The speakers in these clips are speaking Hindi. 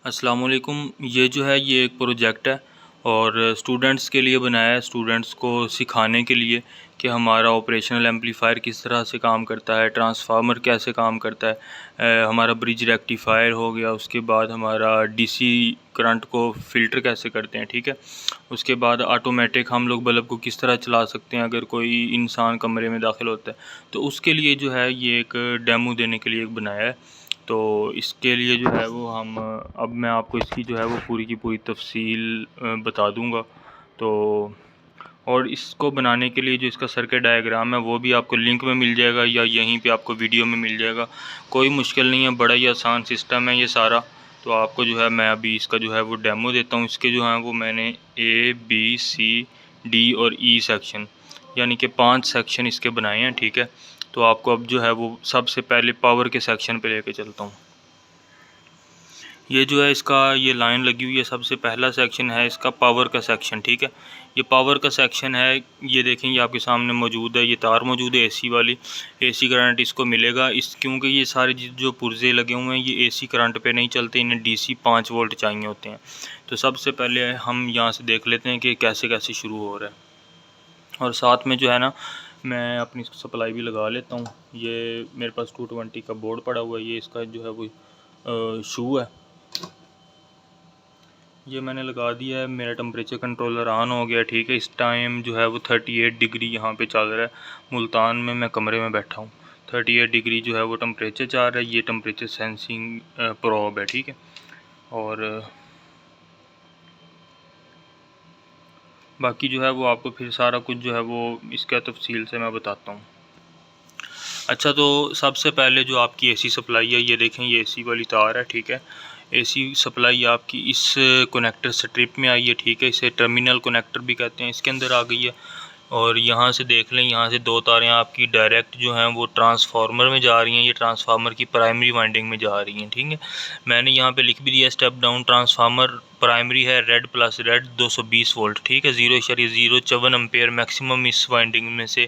अस्सलाम वालेकुम। ये जो है ये एक प्रोजेक्ट है और स्टूडेंट्स के लिए बनाया है, स्टूडेंट्स को सिखाने के लिए कि हमारा ऑपरेशनल एम्पलीफायर किस तरह से काम करता है, ट्रांसफार्मर कैसे काम करता है, हमारा ब्रिज रेक्टिफायर हो गया, उसके बाद हमारा डीसी करंट को फ़िल्टर कैसे करते हैं, ठीक है। उसके बाद ऑटोमेटिक हम लोग बल्ब को किस तरह चला सकते हैं अगर कोई इंसान कमरे में दाखिल होता है, तो उसके लिए जो है ये एक डेमो देने के लिए एक बनाया है। तो इसके लिए जो है वो हम अब मैं आपको इसकी जो है वो पूरी की पूरी तफसील बता दूंगा। तो और इसको बनाने के लिए जो इसका सर्किट डायग्राम है वो भी आपको लिंक में मिल जाएगा या यहीं पे आपको वीडियो में मिल जाएगा। कोई मुश्किल नहीं है, बड़ा ही आसान सिस्टम है ये सारा। तो आपको जो है मैं अभी इसका जो है वो डेमो देता हूँ। इसके जो हैं वो मैंने A B C D और E सेक्शन यानी कि 5 सेक्शन इसके बनाए हैं, ठीक है। तो आपको अब जो है वो सबसे पहले पावर के सेक्शन पे लेके चलता हूँ। ये जो है इसका ये लाइन लगी हुई है, सबसे पहला सेक्शन है इसका पावर का सेक्शन, ठीक है। ये पावर का सेक्शन है, ये देखें ये आपके सामने मौजूद है, ये तार मौजूद है एसी वाली। एसी करंट इसको मिलेगा इस क्योंकि ये सारे जो पुर्जे लगे हुए हैं ये एसी करंट पे नहीं चलते, इन्हें डीसी 5 वोल्ट चाहिए होते हैं। तो सबसे पहले हम यहाँ से देख लेते हैं कि कैसे कैसे शुरू हो रहा है। और साथ में जो है ना मैं अपनी सप्लाई भी लगा लेता हूँ। ये मेरे पास 220 का बोर्ड पड़ा हुआ है, ये इसका जो है वो शू है, ये मैंने लगा दिया है। मेरा टेम्परेचर कंट्रोलर ऑन हो गया, ठीक है। इस टाइम जो है वो 38 डिग्री यहाँ पे चल रहा है। मुल्तान में मैं कमरे में बैठा हूँ, 38 डिग्री जो है वो टेम्परेचर चल रहा है। ये टेम्परेचर सेंसिंग प्रोब है, ठीक है। और बाकी जो है वो आपको फिर सारा कुछ जो है वो इसका तफसील से मैं बताता हूँ। अच्छा, तो सबसे पहले जो आपकी एसी सप्लाई है, ये देखें ये एसी वाली तार है, ठीक है। एसी सप्लाई आपकी इस कनेक्टर स्ट्रिप में आई है, ठीक है। इसे टर्मिनल कनेक्टर भी कहते हैं, इसके अंदर आ गई है। और यहाँ से देख लें, यहाँ से 2 तारें आपकी डायरेक्ट जो हैं वो ट्रांसफार्मर में जा रही हैं। ये ट्रांसफार्मर की प्राइमरी वाइंडिंग में जा रही हैं, ठीक है। मैंने यहाँ पे लिख भी दिया स्टेप डाउन ट्रांसफार्मर प्राइमरी है रेड प्लस रेड 220 वोल्ट, ठीक है। 0.054 एम्पेयर मैक्सिमम इस वाइंडिंग में से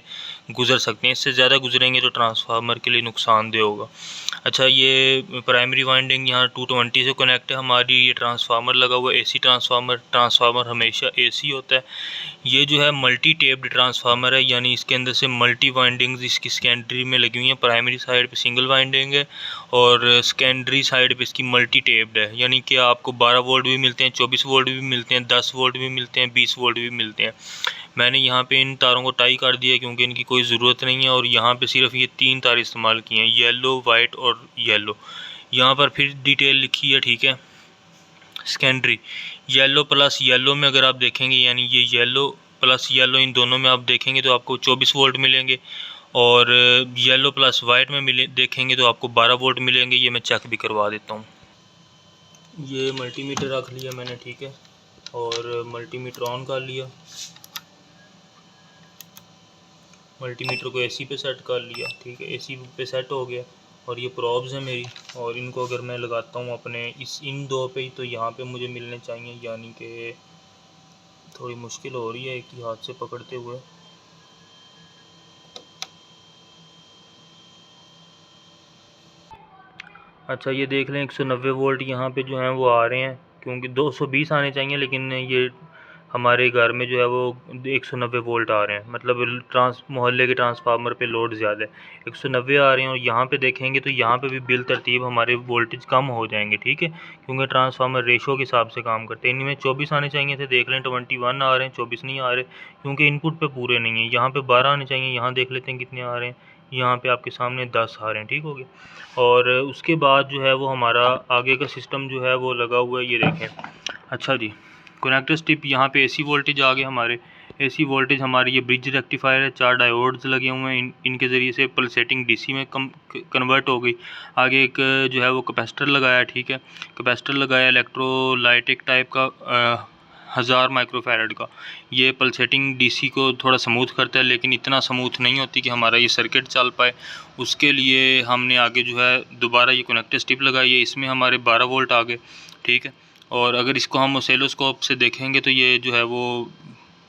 गुजर सकते हैं, इससे ज़्यादा गुजरेंगे तो ट्रांसफार्मर के लिए नुकसानदेह होगा। अच्छा, ये प्राइमरी वाइंडिंग यहाँ 220 से कनेक्ट है हमारी। ये ट्रांसफार्मर लगा हुआ है एसी ट्रांसफार्मर हमेशा एसी होता है। ये जो है मल्टी टेप्ड ट्रांसफार्मर है, यानी इसके अंदर से मल्टी वाइंडिंग्स इसकी सेकेंडरी में लगी हुई हैं। प्राइमरी साइड पे सिंगल वाइंडिंग है और सेकेंडरी साइड पे इसकी मल्टी टेप्ड है, यानी कि आपको 12 वोल्ट भी मिलते हैं, 24 वोल्ट भी मिलते हैं, 10 वोल्ट भी मिलते हैं, 20 वोल्ट भी मिलते हैं। मैंने यहाँ पे इन तारों को टाई कर दिया क्योंकि इनकी कोई ज़रूरत नहीं है। और यहाँ पे सिर्फ ये 3 तार इस्तेमाल किए हैं, येलो, वाइट और येलो। यहाँ पर फिर डिटेल लिखी है, ठीक है। सेकेंडरी येलो प्लस येलो में अगर आप देखेंगे, यानी ये येलो प्लस येलो, इन दोनों में आप देखेंगे तो आपको 24 वोल्ट मिलेंगे। और येलो प्लस वाइट में देखेंगे तो आपको 12 वोल्ट मिलेंगे। ये मैं चेक भी करवा देता हूँ। ये मल्टीमीटर रख लिया मैंने, ठीक है। और मल्टीमीटर ऑन कर लिया, मल्टीमीटर को एसी पे सेट कर लिया, ठीक है। एसी पे सेट हो गया। और ये प्रॉब्स हैं मेरी, और इनको अगर मैं लगाता हूँ अपने इन 2 पे ही तो यहाँ पे मुझे मिलने चाहिए, यानी कि थोड़ी मुश्किल हो रही है एक ही हाथ से पकड़ते हुए। अच्छा, ये देख लें 190 वोल्ट यहाँ पे जो हैं वो आ रहे हैं, क्योंकि 220 आने चाहिए, लेकिन ये हमारे घर में जो है वो 190 वोल्ट आ रहे हैं। मतलब मोहल्ले के ट्रांसफार्मर पे लोड ज़्यादा है, 190 आ रहे हैं। और यहाँ पे देखेंगे तो यहाँ पे भी बिल तरतीब हमारे वोल्टेज कम हो जाएंगे, ठीक है, क्योंकि ट्रांसफार्मर रेशो के हिसाब से काम करते हैं। इनमें 24 आने चाहिए थे, देख लें 21 आ रहे हैं, 24 नहीं आ रहे क्योंकि इनपुट पे पूरे नहीं है। यहाँ पे 12 आने चाहिए, यहाँ देख लेते हैं कितने आ रहे हैं, यहाँ पे आपके सामने 10 आ रहे हैं, ठीक हो गया। और उसके बाद जो है वो हमारा आगे का सिस्टम जो है वो लगा हुआ है, ये देखें। अच्छा जी, कनेक्टर स्ट्रिप यहाँ पे एसी वोल्टेज आ गए हमारे। एसी वोल्टेज हमारे ये ब्रिज रेक्टिफायर है, 4 डायोड्स लगे हुए हैं, इनके ज़रिए से पल्सेटिंग डीसी में कन्वर्ट हो गई। आगे एक जो है वो कैपेसिटर लगाया, ठीक है। कैपेसिटर लगाया इलेक्ट्रोलाइटिक टाइप का 1000 माइक्रोफैरड का। ये पल्सेटिंग डीसी को थोड़ा स्मूथ करता है, लेकिन इतना स्मूथ नहीं होती कि हमारा ये सर्किट चल पाए। उसके लिए हमने आगे जो है दोबारा ये कनेक्टर स्ट्रिप लगाई है, इसमें हमारे 12 वोल्ट आ गए, ठीक है। और अगर इसको हम ओसेलोस्कोप से देखेंगे तो ये जो है वो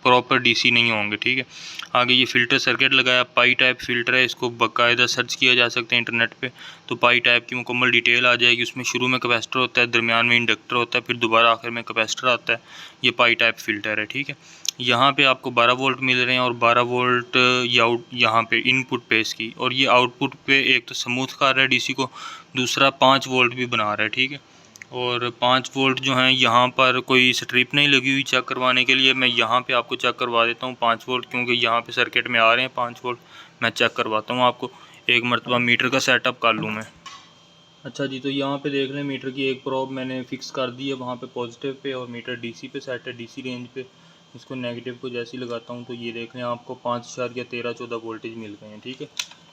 प्रॉपर डीसी नहीं होंगे, ठीक है। आगे ये फ़िल्टर सर्किट लगाया, पाई टाइप फ़िल्टर है, इसको बाकायदा सर्च किया जा सकता है इंटरनेट पे, तो पाई टाइप की मुकम्मल डिटेल आ जाएगी। उसमें शुरू में कैपेसिटर होता है, दरमियान में इंडक्टर होता है, फिर दोबारा आखिर में कैपेसिटर आता है। ये पाई टाइप फ़िल्टर है, ठीक है। यहाँ पे आपको 12 वोल्ट मिल रहे हैं और 12 वोल्ट यहाँ पे इनपुट पे इसकी, और ये आउटपुट पे एक तो स्मूथ कर रहा है डीसी को, दूसरा 5 वोल्ट भी बना रहा है, ठीक है। और 5 वोल्ट जो हैं यहाँ पर कोई स्ट्रिप नहीं लगी हुई चेक करवाने के लिए। मैं यहाँ पे आपको चेक करवा देता हूँ 5 वोल्ट, क्योंकि यहाँ पे सर्किट में आ रहे हैं 5 वोल्ट। मैं चेक करवाता हूँ आपको, एक मरतबा मीटर का सेटअप कर लूँ मैं। अच्छा जी, तो यहाँ पे देख लें मीटर की एक प्रोब मैंने फ़िक्स कर दी है वहाँ पे पॉजिटिव पे, और मीटर डीसी पे सेट है, डीसी रेंज पे। इसको नेगेटिव को जैसे ही लगाता हूँ तो ये देख लें आपको 5.1314 वोल्टेज मिल गए हैं, ठीक है।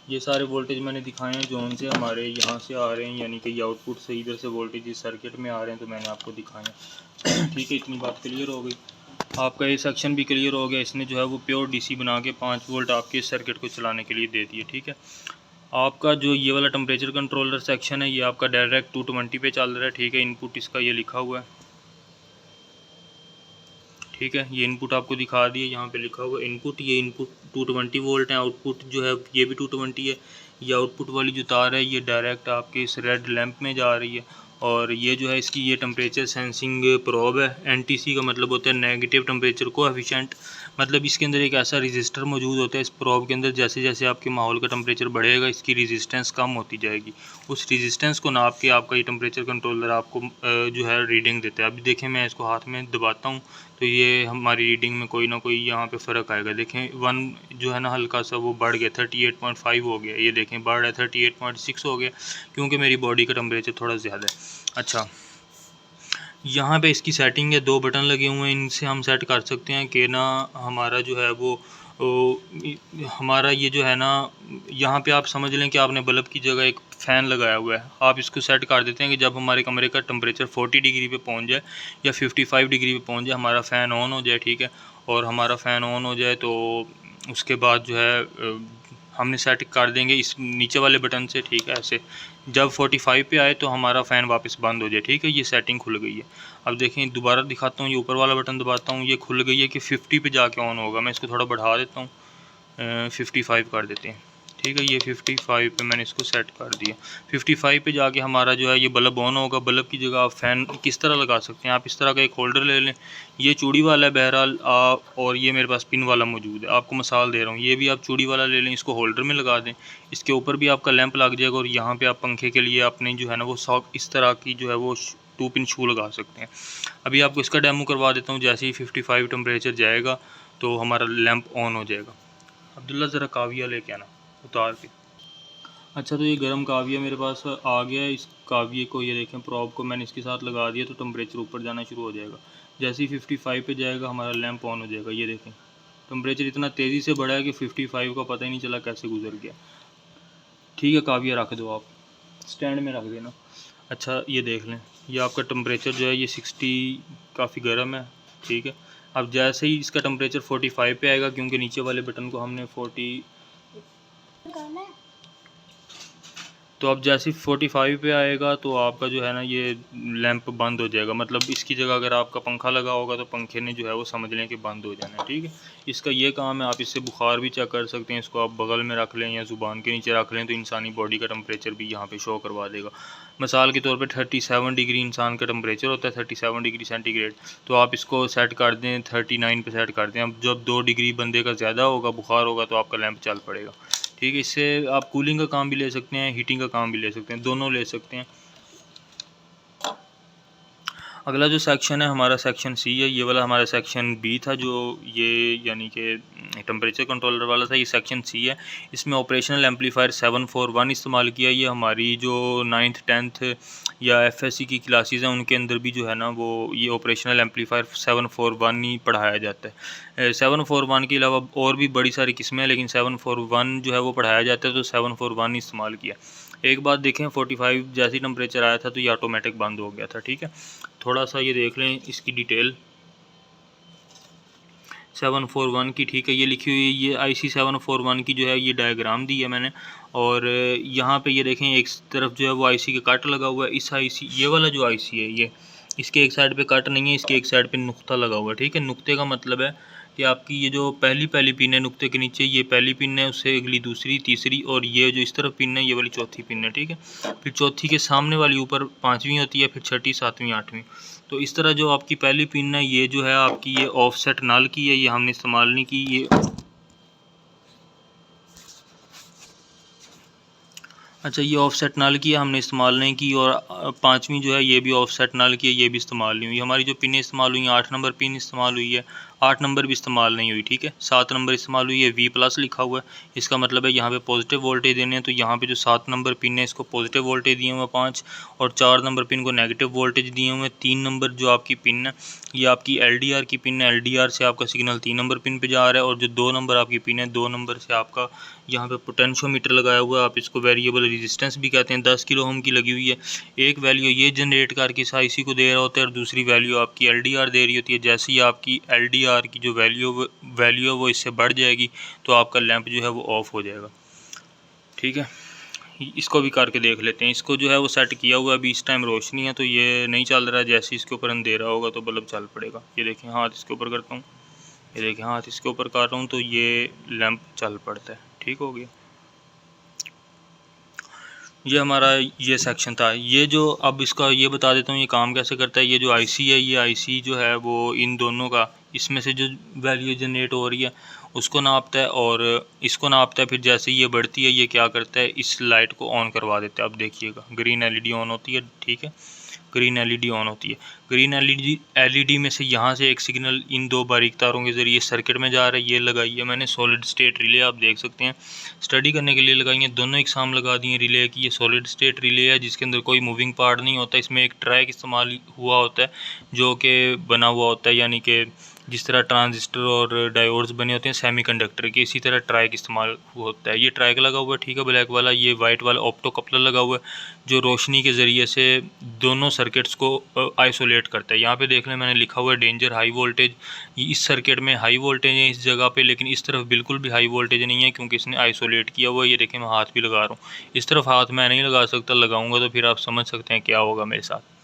ये सारे वोल्टेज मैंने दिखाए हैं जोन से हमारे यहाँ से आ रहे हैं, यानी कि ये आउटपुट से इधर से वोल्टेज इस सर्किट में आ रहे हैं, तो मैंने आपको दिखाए हैं, ठीक है। इतनी बात क्लियर हो गई, आपका ये सेक्शन भी क्लियर हो गया। इसने जो है वो प्योर डीसी बना के 5 वोल्ट आपके इस सर्किट को चलाने के लिए दे दिए, ठीक है। आपका जो ये वाला टेम्परेचर कंट्रोलर सेक्शन है ये आपका डायरेक्ट 220 पे चल रहा है, ठीक है। इनपुट इसका ये लिखा हुआ है, ठीक है। ये इनपुट आपको दिखा दिए, यहाँ पे लिखा हुआ इनपुट, ये इनपुट 220 वोल्ट है, आउटपुट जो है ये भी 220 है। ये आउटपुट वाली जो तार है ये डायरेक्ट आपके इस रेड लैंप में जा रही है, और ये जो है इसकी ये टेम्परेचर सेंसिंग प्रोब है। एनटीसी का मतलब होता है नेगेटिव टेम्परेचर कोएफिशिएंट, मतलब इसके अंदर एक ऐसा रजिस्टर मौजूद होता है इस प्रोब के अंदर, जैसे जैसे आपके माहौल का टेम्परेचर बढ़ेगा इसकी रेजिस्टेंस कम होती जाएगी। उस रेजिस्टेंस को नाप के आपका ये टेम्परेचर कंट्रोलर आपको जो है रीडिंग देता है। अभी देखें मैं इसको हाथ में दबाता हूँ तो ये हमारी रीडिंग में कोई ना कोई यहाँ पे फ़र्क आएगा। देखें 1 जो है ना हल्का सा वो बढ़ गया, 38.5 हो गया। ये देखें बढ़ रहा है 38.6 हो गया, क्योंकि मेरी बॉडी का टेम्परेचर थोड़ा ज़्यादा है। अच्छा, यहाँ पे इसकी सेटिंग है, 2 बटन लगे हुए हैं, इनसे हम सेट कर सकते हैं कि ना हमारा जो है वो हमारा ये जो है ना, यहाँ पे आप समझ लें कि आपने बल्ब की जगह एक फ़ैन लगाया हुआ है। आप इसको सेट कर देते हैं कि जब हमारे कमरे का टेम्परेचर 40 डिग्री पे पहुँच जाए या 55 डिग्री पे पहुँच जाए, हमारा फ़ैन ऑन हो जाए, ठीक है। और हमारा फ़ैन ऑन हो जाए तो उसके बाद जो है हमने सेट कर देंगे इस नीचे वाले बटन से, ठीक है। ऐसे जब 45 पे आए तो हमारा फ़ैन वापस बंद हो जाए, ठीक है। ये सेटिंग खुल गई है। अब देखें दोबारा दिखाता हूँ, ये ऊपर वाला बटन दबाता हूँ, ये खुल गई है कि 50 पे जाके ऑन होगा। मैं इसको थोड़ा बढ़ा देता हूँ, 55 कर देते हैं, ठीक है। ये 55 पे मैंने इसको सेट कर दिया। 55 पे जाके हमारा जो है ये बल्ब ऑन होगा। बल्ब की जगह आप फ़ैन किस तरह लगा सकते हैं, आप इस तरह का एक होल्डर ले लें, ये चूड़ी वाला है बहरहाल, और ये मेरे पास पिन वाला मौजूद है, आपको मिसाल दे रहा हूँ। ये भी आप चूड़ी वाला ले लें, इसको होल्डर में लगा दें, इसके ऊपर भी आपका लैंप लग जाएगा, और यहाँ पे आप पंखे के लिए अपने जो है ना वो सॉक इस तरह की जो है वो 2 पिन शू लगा सकते हैं। अभी आपको इसका डेमो करवा देता हूँ। जैसे ही 55 टेम्परेचर जाएगा तो हमारा लैंप ऑन हो जाएगा। अब्दुल्ला ज़रा काविया लेके आना उतार के। अच्छा, तो ये गर्म काविया मेरे पास आ गया है। इस काविये को ये देखें, प्रॉब को मैंने इसके साथ लगा दिया तो टेम्परेचर ऊपर जाना शुरू हो जाएगा। जैसे ही 55 पे जाएगा हमारा लैंप ऑन हो जाएगा। ये देखें टेम्परेचर इतना तेज़ी से बढ़ा है कि 55 का पता ही नहीं चला कैसे गुजर गया, ठीक है। काविया रख दो, आप स्टैंड में रख देना। अच्छा, ये देख लें, ये आपका टेम्परेचर जो है ये 60 काफ़ी गर्म है, ठीक है। अब जैसे ही इसका टेम्परेचर 45 पे आएगा, क्योंकि नीचे वाले बटन को हमने 40, तो अब जैसे 45 पे आएगा तो आपका जो है ना ये लैंप बंद हो जाएगा। मतलब इसकी जगह अगर आपका पंखा लगा होगा तो पंखे ने जो है वो समझ लें कि बंद हो जाना है, ठीक है। इसका ये काम है, आप इससे बुखार भी चेक कर सकते हैं। इसको आप बगल में रख लें या ज़ुबान के नीचे रख लें तो इंसानी बॉडी का टेम्परेचर भी यहाँ पे शो करवा देगा। मिसाल के तौर पे 37 डिग्री इंसान का टेम्परेचर होता है, 37 डिग्री सेंटीग्रेड, तो आप इसको सेट कर दें 39 पे सेट कर दें। अब जब 2 डिग्री बंदे का ज़्यादा होगा, बुखार होगा, तो आपका लैंप चल पड़ेगा, ठीक है। इससे आप कूलिंग का काम भी ले सकते हैं, हीटिंग का काम भी ले सकते हैं, दोनों ले सकते हैं। अगला जो सेक्शन है हमारा सेक्शन सी है। ये वाला हमारा सेक्शन बी था, जो ये यानी कि टेम्परेचर कंट्रोलर वाला था। ये सेक्शन सी है। इसमें ऑपरेशनल एम्पलीफायर 741 इस्तेमाल किया। ये हमारी जो 9th 10th या FSC की क्लासेस हैं उनके अंदर भी जो है ना वो ये ऑपरेशनल एम्पलीफायर 741 ही पढ़ाया जाता है। 741 के अलावा और भी बड़ी सारी किस्में हैं, लेकिन 741 जो है वो पढ़ाया जाता है, तो 741 ही इस्तेमाल किया। एक बात देखें, 45 जैसी टेम्परेचर आया था तो ये ऑटोमेटिक बंद हो गया था, ठीक है। थोड़ा सा ये देख लें इसकी डिटेल 741 की, ठीक है। ये लिखी हुई है, ये IC 741 की जो है ये डायग्राम दी है मैंने। और यहाँ पे ये देखें एक तरफ जो है वो IC का कट लगा हुआ है। इस IC ये वाला जो IC है ये इसके एक साइड पे कट नहीं है, इसके एक साइड पे नुक्ता लगा हुआ है, ठीक है। नुक्ते का मतलब है कि आपकी ये जो पहली पिन है नुक्ते के नीचे, ये पहली पिन है, उससे अगली दूसरी, तीसरी, और ये जो इस तरफ पिन है ये वाली चौथी पिन है, ठीक है। फिर चौथी के सामने वाली ऊपर पाँचवीं होती है, फिर छठी, सातवीं, आठवीं। तो इस तरह जो आपकी पहली पिन है ये जो है आपकी ये ऑफसेट नल की है, ये हमने इस्तेमाल नहीं की। ये अच्छा, ये ऑफसेट नल की है, हमने इस्तेमाल नहीं की। और पाँचवीं जो है ये भी ऑफसेट नल की है, ये भी इस्तेमाल नहीं हुई। हमारी जो पिनें इस्तेमाल हुई हैं, 8 नंबर पिन इस्तेमाल हुई है, 8 नंबर भी इस्तेमाल नहीं हुई, ठीक है। 7 नंबर इस्तेमाल हुई है, V+ लिखा हुआ है, इसका मतलब है यहाँ पे पॉजिटिव वोल्टेज देने हैं। तो यहाँ पे जो 7 नंबर पिन है इसको पॉजिटिव वोल्टेज दिए हुए हैं 5, और 4 नंबर पिन को नेगेटिव वोल्टेज दिए हुए हैं। 3 नंबर जो आपकी पिन है ये आपकी LDR की पिन है, LDR से आपका सिग्नल 3 नंबर पिन पे जा रहा है। और जो 2 नंबर आपकी पिन है, 2 नंबर से आपका यहाँ पे पोटेंशियोमीटर लगाया हुआ है, आप इसको वेरिएबल रेजिस्टेंस भी कहते हैं, 10 किलो ओम की लगी हुई है। एक वैल्यू ये जनरेट करके इस IC को दे रहा होता है, और दूसरी वैल्यू आपकी LDR दे रही होती है। जैसे ही आपकी LDR की जो वैल्यू है वो इससे बढ़ जाएगी तो आपका लैंप जो है वो ऑफ हो जाएगा, ठीक है। इसको भी करके देख लेते हैं। इसको जो है वो सेट किया हुआ है, अभी इस टाइम रोशनी है तो ये नहीं चल रहा है। जैसे इसके ऊपर अंधेरा होगा तो बल्ब चल पड़ेगा। ये देखें, हाथ इसके ऊपर करता हूँ, ये देखें हाथ इसके ऊपर कर रहा हूँ तो ये लैंप चल पड़ता है, ठीक हो गया। ये हमारा ये सेक्शन था। ये जो अब इसका ये बता देता हूँ ये काम कैसे करता है। ये जो IC है, ये IC जो है वो इन दोनों का, इसमें से जो वैल्यू जनरेट हो रही है उसको नापता है और इसको नापता है। फिर जैसे ये बढ़ती है ये क्या करता है, इस लाइट को ऑन करवा देता है। अब देखिएगा, ग्रीन LED ऑन होती है, ठीक है, ग्रीन LED ऑन होती है। ग्रीन LED में से यहाँ से एक सिग्नल इन 2 बारीक तारों के ज़रिए सर्किट में जा रहा है। ये लगाई है मैंने सॉलिड स्टेट रिले, आप देख सकते हैं, स्टडी करने के लिए लगाई हैं। दोनों एक साम लगा दिए रिले की। ये सॉलिड स्टेट रिले है जिसके अंदर कोई मूविंग पार्ट नहीं होता। इसमें एक ट्रैक इस्तेमाल हुआ होता है जो कि बना हुआ होता है, यानी कि जिस तरह ट्रांजिस्टर और डायोड्स बने होते हैं सेमीकंडक्टर के, इसी तरह ट्रैक इस्तेमाल होता है। ये ट्रैक लगा हुआ है, ठीक है, ब्लैक वाला। ये वाइट वाला ऑप्टो कपलर लगा हुआ है जो रोशनी के ज़रिए से दोनों सर्किट्स को आइसोलेट करता है। यहाँ पे देख लें, मैंने लिखा हुआ है डेंजर हाई वोल्टेज। इस सर्किट में हाई वोल्टेज है इस जगह पे, लेकिन इस तरफ बिल्कुल भी हाई वोल्टेज नहीं है क्योंकि इसने आइसोलेट किया हुआ है। ये देखें, मैं हाथ भी लगा रहा हूँ, इस तरफ हाथ मैं नहीं लगा सकता, लगाऊंगा तो फिर आप समझ सकते हैं क्या होगा मेरे साथ।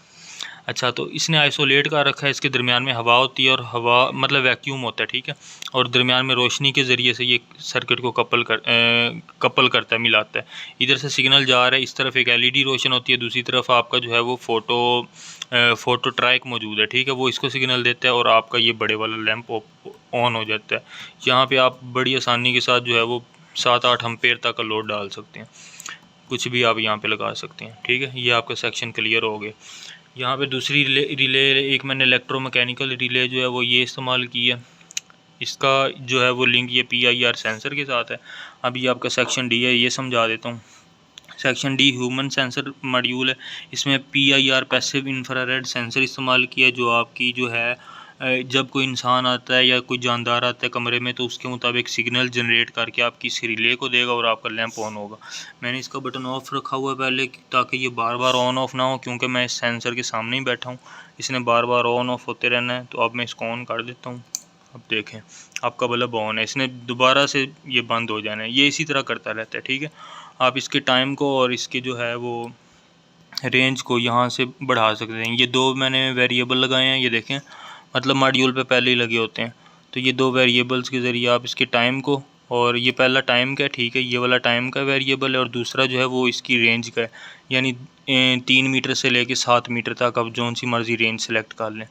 अच्छा, तो इसने आइसोलेट कर रखा है, इसके दरमियान में हवा होती है और हवा मतलब वैक्यूम होता है, ठीक है, और दरमियान में रोशनी के ज़रिए से ये सर्किट को कपल करता है, मिलाता है। इधर से सिग्नल जा रहा है, इस तरफ एक LED रोशन होती है, दूसरी तरफ आपका जो है वो फोटो ट्रैक मौजूद है, ठीक है, वो इसको सिग्नल देता है और आपका ये बड़े वाला लैंप ऑन हो जाता है। यहाँ पर आप बड़ी आसानी के साथ जो है वो 7-8 एम्पेयर तक का लोड डाल सकते हैं, कुछ भी आप यहाँ पे लगा सकते हैं, ठीक है। ये आपका सेक्शन क्लियर हो गया। यहाँ पे दूसरी रिले एक मैंने इलेक्ट्रोमैकेनिकल रिले जो है वो ये इस्तेमाल की है। इसका जो है वो लिंक ये PIR सेंसर के साथ है। अभी आपका सेक्शन D है, ये समझा देता हूँ। Section D human sensor module है। इसमें PIR पैसिव इंफ्रारेड सेंसर इस्तेमाल किया, जो आपकी जो है जब कोई इंसान आता है या कोई जानदार आता है कमरे में तो उसके मुताबिक सिग्नल जनरेट करके आपकी इस रिले को देगा और आपका लैंप ऑन होगा। मैंने इसका बटन ऑफ रखा हुआ है पहले ताकि ये बार बार ऑन ऑफ ना हो, क्योंकि मैं इस सेंसर के सामने ही बैठा हूँ, इसने बार बार ऑन ऑफ होते रहना है। तो अब मैं इसको ऑन कर देता हूँ। अब देखें, आपका बल्ब ऑन है, इसने दोबारा से ये बंद हो जाना है। ये इसी तरह करता रहता है, ठीक है। आप इसके टाइम को और इसके जो है वो रेंज को यहाँ से बढ़ा सकते हैं। ये 2 मैंने वेरिएबल लगाए हैं, ये देखें, मतलब मॉड्यूल पे पहले ही लगे होते हैं। तो ये 2 वेरिएबल्स के ज़रिए आप इसके टाइम को, और ये पहला टाइम का है, ठीक है, ये वाला टाइम का वेरिएबल है, और दूसरा जो है वो इसकी रेंज का है, यानी 3 मीटर से लेके 7 मीटर तक आप जौन सी मर्ज़ी रेंज सेलेक्ट कर लें।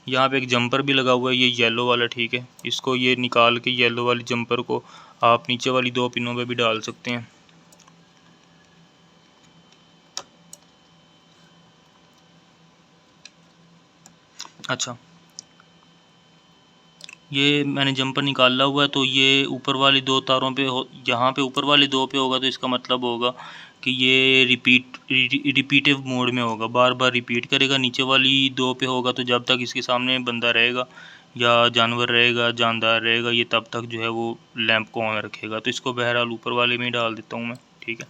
यहाँ पे एक जंपर भी लगा हुआ है, ये येलो वाला, ठीक है। इसको ये निकाल के येलो वाली जंपर को आप नीचे वाली 2 पिनों पे भी डाल सकते हैं। अच्छा, ये मैंने जंपर निकाला हुआ है, तो ये ऊपर वाली 2 तारों पे हो, यहाँ पे ऊपर वाले 2 पे होगा तो इसका मतलब होगा कि ये रिपीटिव मोड में होगा, बार बार रिपीट करेगा। नीचे वाली 2 पे होगा तो जब तक इसके सामने बंदा रहेगा या जानवर रहेगा, जानदार रहेगा, ये तब तक जो है वो लैंप को ऑन रखेगा। तो इसको बहरहाल ऊपर वाले में ही डाल देता हूँ मैं, ठीक है।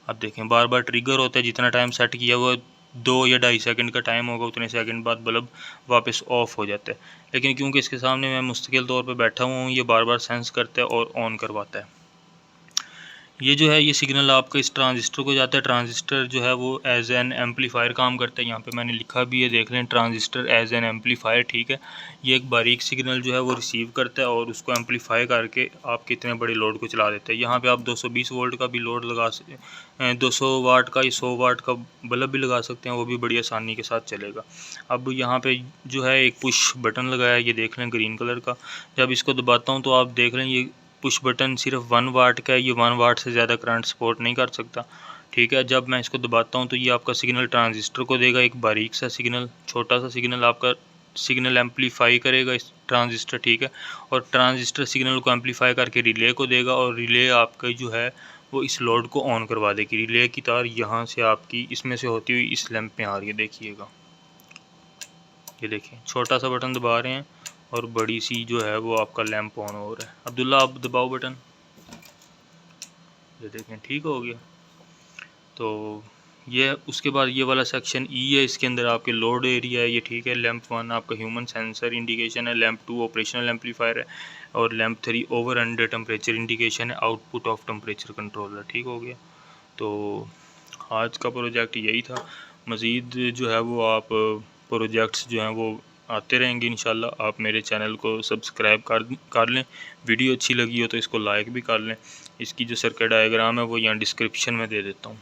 अब देखें, बार बार ट्रिगर होता है, जितना टाइम सेट किया हुआ 2 या 2.5 सेकंड का टाइम होगा, उतने सेकंड बाद बल्ब वापस ऑफ हो जाता है। लेकिन क्योंकि इसके सामने मैं मुस्तकिल तौर पे बैठा हुआ हूँ, ये बार बार सेंस करता है और ऑन करवाता है। ये जो है ये सिग्नल आपका इस ट्रांजिस्टर को जाता है। ट्रांजिस्टर जो है वो एज एन एम्पलीफायर काम करता है। यहाँ पे मैंने लिखा भी है, देख लें, ट्रांजिस्टर एज एन एम्पलीफायर, ठीक है। ये एक बारीक सिग्नल जो है वो रिसीव करता है और उसको एम्पलीफाई करके आप कितने बड़े लोड को चला देते हैं। यहाँ पे आप 220 वोल्ट का भी लोड लगा सकते हैं, 200 वाट का या 100 वाट का बल्ब भी लगा सकते हैं, वो भी बड़ी आसानी के साथ चलेगा। अब यहाँ पे जो है एक पुश बटन लगाया है, ये देख लें ग्रीन कलर का। जब इसको दबाता हूँ तो आप देख लें ये पुश बटन सिर्फ 1 वाट का है, ये 1 वाट से ज़्यादा करंट सपोर्ट नहीं कर सकता, ठीक है। जब मैं इसको दबाता हूँ तो ये आपका सिग्नल ट्रांजिस्टर को देगा, एक बारीक सा सिग्नल, छोटा सा सिग्नल आपका सिग्नल एम्पलीफाई करेगा इस ट्रांजिस्टर, ठीक है। और ट्रांजिस्टर सिग्नल को एम्पलीफाई करके रिले को देगा और रिले आपका जो है वो इस लोड को ऑन करवा देगी। रिले की तार यहाँ से आपकी इसमें से होती हुई इस लैंप में आ रही है, देखिएगा, ये देखिए छोटा सा बटन दबा रहे हैं और बड़ी सी जो है वो आपका लैंप ऑन हो रहा है। अब्दुल्ला आप दबाओ बटन, ये देखें ठीक हो गया। तो ये उसके बाद ये वाला सेक्शन ई है, इसके अंदर आपके लोड एरिया है ये, ठीक है। लैंप 1 आपका ह्यूमन सेंसर इंडिकेशन है, लैंप 2 ऑपरेशनल एम्पलीफायर है और lamp 3 over under temperature indication है, आउटपुट ऑफ टेम्परेचर कंट्रोलर, ठीक हो गया। तो आज का प्रोजेक्ट यही था। मज़ीद जो है वो आप प्रोजेक्ट्स जो हैं वो आते रहेंगे इंशाल्लाह। आप मेरे चैनल को सब्सक्राइब कर लें। वीडियो अच्छी लगी हो तो इसको लाइक भी कर लें। इसकी जो सर्किट डायग्राम है वो यहाँ डिस्क्रिप्शन में दे देता हूँ।